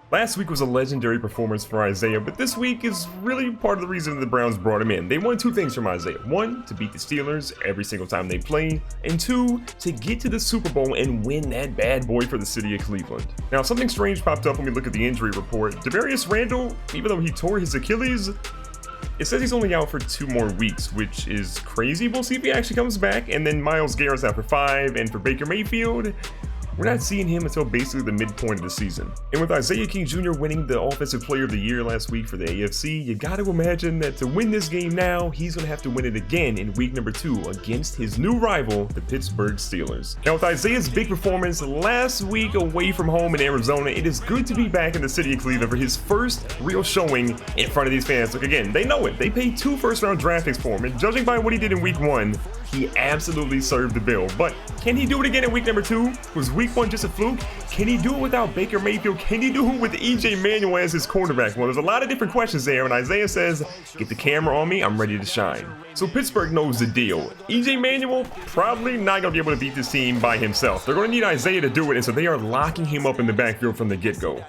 Last week was a legendary performance for Isaiah, but this week is really part of the reason the Browns brought him in. They wanted two things from Isaiah. One, to beat the Steelers every single time they play, and two, to get to the Super Bowl and win that bad boy for the city of Cleveland. Now, something strange popped up when we look at the injury report. Devarius Randall, even though he tore his Achilles, it says he's only out for 2 more weeks, which is crazy. We'll see if he actually comes back. And then Myles Garrett's out for 5, and for Baker Mayfield, we're not seeing him until basically the midpoint of the season. And with Isaiah King Jr. winning the Offensive Player of the Year last week for the AFC, you gotta imagine that to win this game now, he's gonna have to win it again in week number 2 against his new rival, the Pittsburgh Steelers. Now with Isaiah's big performance last week away from home in Arizona, it is good to be back in the city of Cleveland for his first real showing in front of these fans. Look, again, they know it. They paid 2 first-round draft picks for him, and judging by what he did in week 1, he absolutely served the bill. But can he do it again in week number 2? Was week 1 just a fluke? Can he do it without Baker Mayfield? Can he do it with EJ Manuel as his quarterback? Well, there's a lot of different questions there, and Isaiah says, get the camera on me, I'm ready to shine. So Pittsburgh knows the deal. EJ Manuel probably not going to be able to beat this team by himself. They're going to need Isaiah to do it, and so they are locking him up in the backfield from the get-go.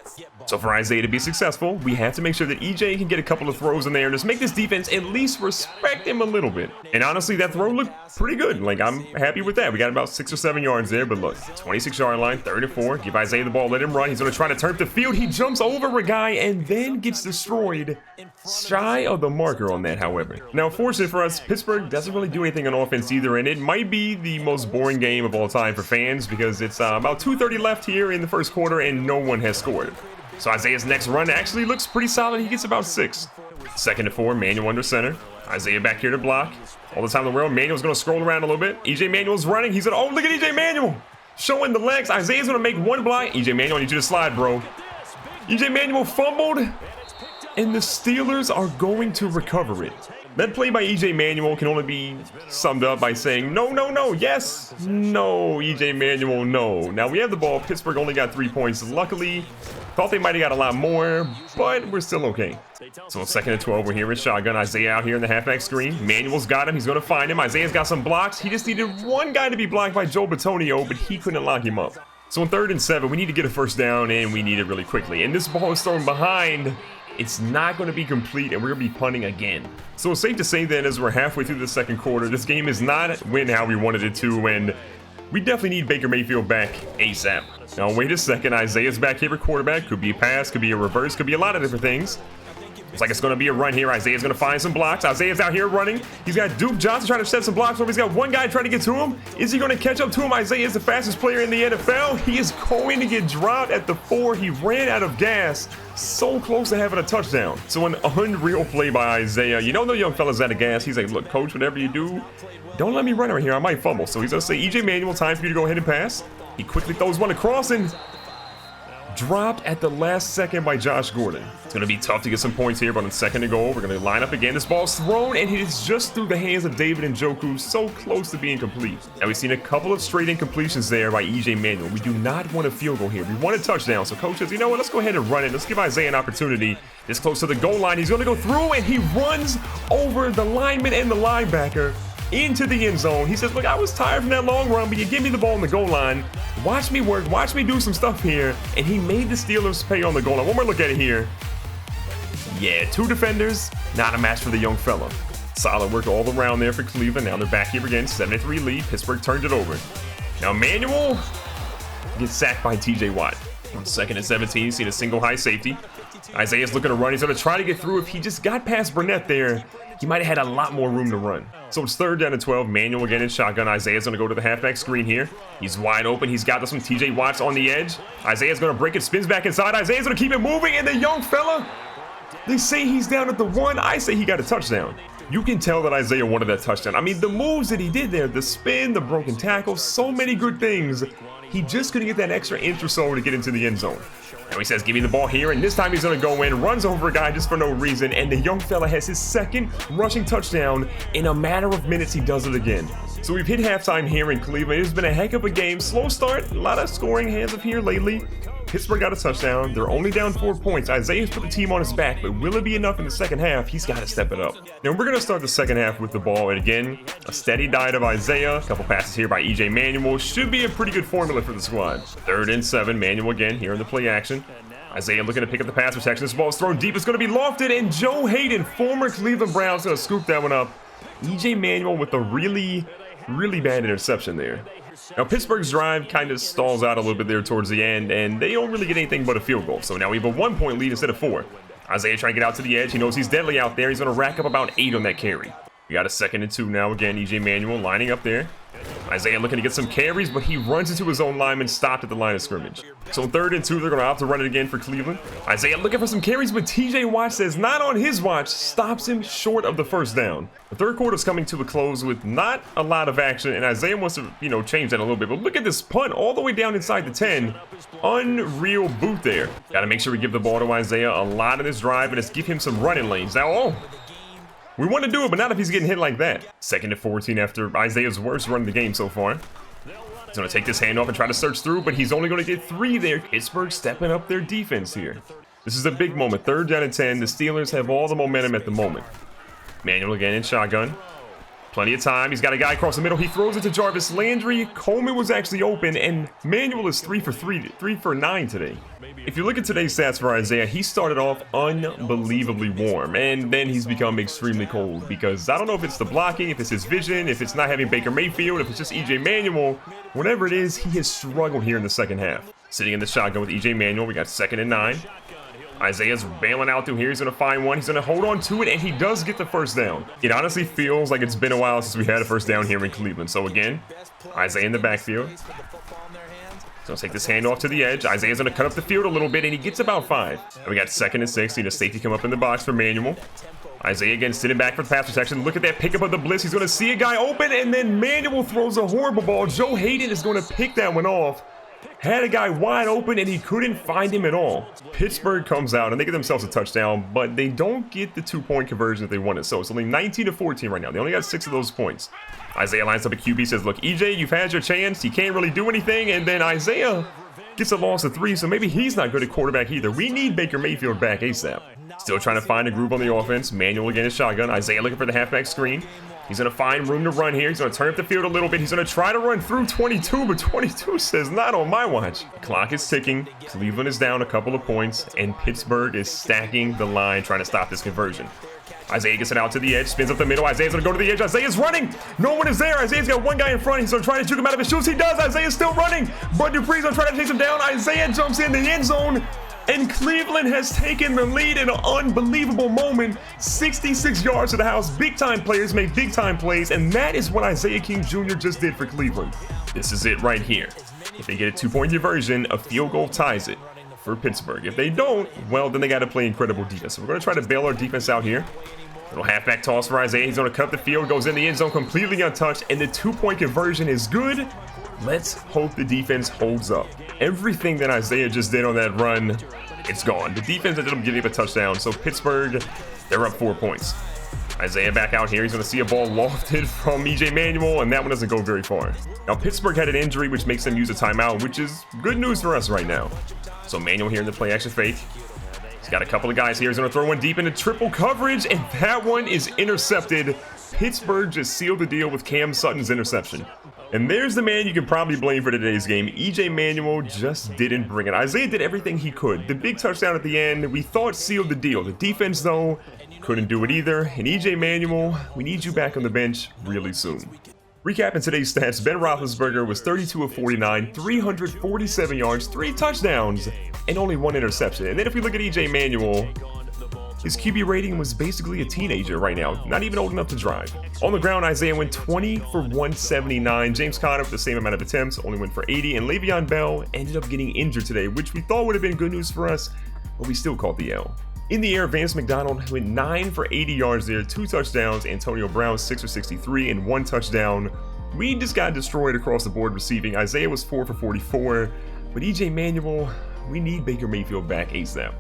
So for Isaiah to be successful, we have to make sure that EJ can get a couple of throws in there and just make this defense at least respect him a little bit. And honestly, that throw looked pretty good. Like, I'm happy with that. We got about 6 or 7 yards there, but look, 26-yard line, 3rd and 4. Give Isaiah the ball, let him run. He's going to try to turn up the field. He jumps over a guy and then gets destroyed. Shy of the marker on that, however. Now, fortunate for us, Pittsburgh doesn't really do anything on offense either, and it might be the most boring game of all time for fans because it's about 2:30 left here in the first quarter and no one has scored. So Isaiah's next run actually looks pretty solid. He gets about 6. 2nd and 4, Manuel under center. Isaiah back here to block. All the time in the world, Manuel's going to scroll around a little bit. EJ Manuel's running. He's going to, oh, look at EJ Manuel. Showing the legs. Isaiah's going to make one block. EJ Manuel, I need you to slide, bro. EJ Manuel fumbled, and the Steelers are going to recover it. That play by EJ Manuel can only be summed up by saying, no, no, no, yes, no, EJ Manuel, no. Now, we have the ball. Pittsburgh only got 3 points. Luckily, thought they might have got a lot more, but we're still okay. So 2nd and 12, we're here with shotgun. Isaiah out here in the halfback screen. Manuel's got him. He's going to find him. Isaiah's got some blocks. He just needed one guy to be blocked by Joe Bitonio, but he couldn't lock him up. So on 3rd and 7, we need to get a first down, and we need it really quickly. And this ball is thrown behind. It's not going to be complete, and we're going to be punting again. So it's safe to say then, as we're halfway through the second quarter, this game is not win how we wanted it to, and we definitely need Baker Mayfield back ASAP. Now, wait a second. Isaiah's back here at quarterback. Could be a pass, could be a reverse, could be a lot of different things. Looks like it's going to be a run here. Isaiah's going to find some blocks. Isaiah's out here running. He's got Duke Johnson trying to set some blocks over. He's got one guy trying to get to him. Is he going to catch up to him? Isaiah is the fastest player in the NFL. He is going to get dropped at the 4. He ran out of gas. So close to having a touchdown. So an unreal play by Isaiah. You know the young fella's out of gas. He's like, look, coach, whatever you do, don't let me run right here. I might fumble. So he's going to say, EJ Manuel, time for you to go ahead and pass. He quickly throws one across and dropped at the last second by Josh Gordon. It's going to be tough to get some points here, but on 2nd and goal, we're going to line up again. This ball's thrown, and it is just through the hands of David Njoku, so close to being complete. Now, we've seen a couple of straight incompletions there by EJ Manuel. We do not want a field goal here. We want a touchdown. So coach says, you know what, let's go ahead and run it. Let's give Isaiah an opportunity. This close to the goal line. He's going to go through, and he runs over the lineman and the linebacker into the end zone. He says, look, I was tired from that long run, but you give me the ball on the goal line. Watch me work. Watch me do some stuff here. And he made the Steelers pay on the goal line. One more look at it here. Yeah, 2 defenders, not a match for the young fella. Solid work all around there for Cleveland. Now they're back here again, 7-3 lead. Pittsburgh turned it over. Now Manuel gets sacked by TJ Watt. On 2nd and 17, seeing a single high safety. Isaiah's looking to run. He's going to try to get through. If he just got past Burnett there, he might have had a lot more room to run. So it's 3rd down and 12. Manuel again in shotgun. Isaiah's going to go to the halfback screen here. He's wide open. He's got some TJ Watts on the edge. Isaiah's going to break it, spins back inside. Isaiah's going to keep it moving, and the young fella, they say he's down at the 1. I say he got a touchdown. You can tell that Isaiah wanted that touchdown. I mean, the moves that he did there, the spin, the broken tackle, so many good things. He just couldn't get that extra inch or so to get into the end zone. Now he says, give me the ball here, and this time he's going to go in, runs over a guy just for no reason, and the young fella has his 2nd rushing touchdown. In a matter of minutes, he does it again. So we've hit halftime here in Cleveland. It's been a heck of a game. Slow start, a lot of scoring hands of here lately. Pittsburgh got a touchdown. They're only down 4 points. Isaiah's put the team on his back, but will it be enough in the second half? He's got to step it up. Now, we're going to start the second half with the ball. And again, a steady diet of Isaiah. A couple passes here by EJ Manuel. Should be a pretty good formula for the squad. 3rd and 7. Manuel again here in the play action. Isaiah looking to pick up the pass protection. This ball is thrown deep. It's going to be lofted, and Joe Hayden, former Cleveland Browns, going to scoop that one up. EJ Manuel with a really bad interception there. Now, Pittsburgh's drive kind of stalls out a little bit there towards the end, and they don't really get anything but a field goal. So now we have a 1-point lead instead of 4. Isaiah trying to get out to the edge. He knows he's deadly out there. He's going to rack up about 8 on that carry. We got a 2nd and 2 now. Again, EJ Manuel lining up there. Isaiah looking to get some carries, but he runs into his own lineman, stopped at the line of scrimmage. So 3rd and 2, they're going to opt to run it again for Cleveland. Isaiah looking for some carries, but TJ Watt says not on his watch, stops him short of the 1st down. The 3rd quarter is coming to a close with not a lot of action, and Isaiah wants to, change that a little bit. But look at this punt all the way down inside the 10. Unreal boot there. Got to make sure we give the ball to Isaiah a lot of this drive, and let's give him some running lanes. Now, we want to do it, but not if he's getting hit like that. 2nd and 14 after Isaiah's worst run of the game so far. He's going to take this handoff and try to search through, but he's only going to get 3 there. Pittsburgh stepping up their defense here. This is a big moment. 3rd down and 10. The Steelers have all the momentum at the moment. Manuel again in shotgun. Plenty of time. He's got a guy across the middle. He throws it to Jarvis Landry. Coleman was actually open, and Manuel is 3 for 9 today. If you look at today's stats for Isaiah, he started off unbelievably warm, and then he's become extremely cold because I don't know if it's the blocking, if it's his vision, if it's not having Baker Mayfield, if it's just EJ Manuel. Whatever it is, he has struggled here in the 2nd half. Sitting in the shotgun with EJ Manuel, we got 2nd and 9. Isaiah's bailing out through here. He's going to find one. He's going to hold on to it, and he does get the 1st down. It honestly feels like it's been a while since we had a 1st down here in Cleveland. So again, Isaiah in the backfield. So take this handoff to the edge. Isaiah's going to cut up the field a little bit, and he gets about 5. And we got 2nd and 6. Need a safety come up in the box for Manuel. Isaiah again sitting back for the pass protection. Look at that pickup of the blitz. He's going to see a guy open, and then Manuel throws a horrible ball. Joe Hayden is going to pick that one off. Had a guy wide open, and he couldn't find him at all. Pittsburgh comes out, and they get themselves a touchdown, but they don't get the 2-point conversion that they wanted. So it's only 19-14 right now. They only got 6 of those points. Isaiah lines up a QB, says, look, EJ, you've had your chance. You can't really do anything. And then Isaiah gets a loss of 3, so maybe he's not good at quarterback either. We need Baker Mayfield back ASAP. Still trying to find a groove on the offense. Manuel again in shotgun. Isaiah looking for the halfback screen. He's going to find room to run here. He's going to turn up the field a little bit. He's going to try to run through 22, but 22 says not on my watch. The clock is ticking. Cleveland is down a couple of points, and Pittsburgh is stacking the line trying to stop this conversion. Isaiah gets it out to the edge, spins up the middle. Isaiah's going to go to the edge. Isaiah's running. No one is there. Isaiah's got one guy in front. He's going to try to juke him out of his shoes. He does. Isaiah's still running. Bud Dupree's going to try to chase him down. Isaiah jumps in the end zone. And Cleveland has taken the lead in an unbelievable moment. 66 yards to the house. Big-time players make big-time plays, and that is what Isaiah King Jr. just did for Cleveland. This is it right here. If they get a 2-point conversion, a field goal ties it for Pittsburgh. If they don't, well, then they got to play incredible defense. So we're going to try to bail our defense out here. Little halfback toss for Isaiah. He's going to cut the field, goes in the end zone completely untouched, and the 2-point conversion is good. Let's hope the defense holds up. Everything that Isaiah just did on that run, it's gone. The defense ended up getting a touchdown, so Pittsburgh, they're up 4 points. Isaiah back out here. He's going to see a ball lofted from EJ Manuel, and that one doesn't go very far. Now, Pittsburgh had an injury, which makes them use a timeout, which is good news for us right now. So Manuel here in the play action fake. He's got a couple of guys here. He's going to throw one deep into triple coverage, and that one is intercepted. Pittsburgh just sealed the deal with Cam Sutton's interception. And there's the man you can probably blame for today's game. EJ Manuel just didn't bring it. Isaiah did everything he could. The big touchdown at the end, we thought sealed the deal. The defense, though, couldn't do it either. And EJ Manuel, we need you back on the bench really soon. Recapping today's stats, Ben Roethlisberger was 32 of 49, 347 yards, 3 touchdowns, and only 1 interception. And then if we look at EJ Manuel, his QB rating was basically a teenager right now, not even old enough to drive. On the ground, Isaiah went 20 for 179. James Conner with the same amount of attempts, only went for 80. And Le'Veon Bell ended up getting injured today, which we thought would have been good news for us, but we still caught the L. In the air, Vance McDonald went 9 for 80 yards there, 2 touchdowns. Antonio Brown, 6 for 63 and 1 touchdown. We just got destroyed across the board receiving. Isaiah was 4 for 44. But EJ Manuel, we need Baker Mayfield back ASAP.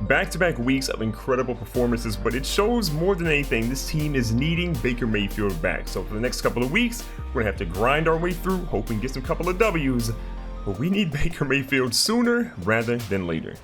Back-to-back weeks of incredible performances, but it shows more than anything this team is needing Baker Mayfield back. So for the next couple of weeks, we're going to have to grind our way through, hoping to get some couple of W's. But we need Baker Mayfield sooner rather than later.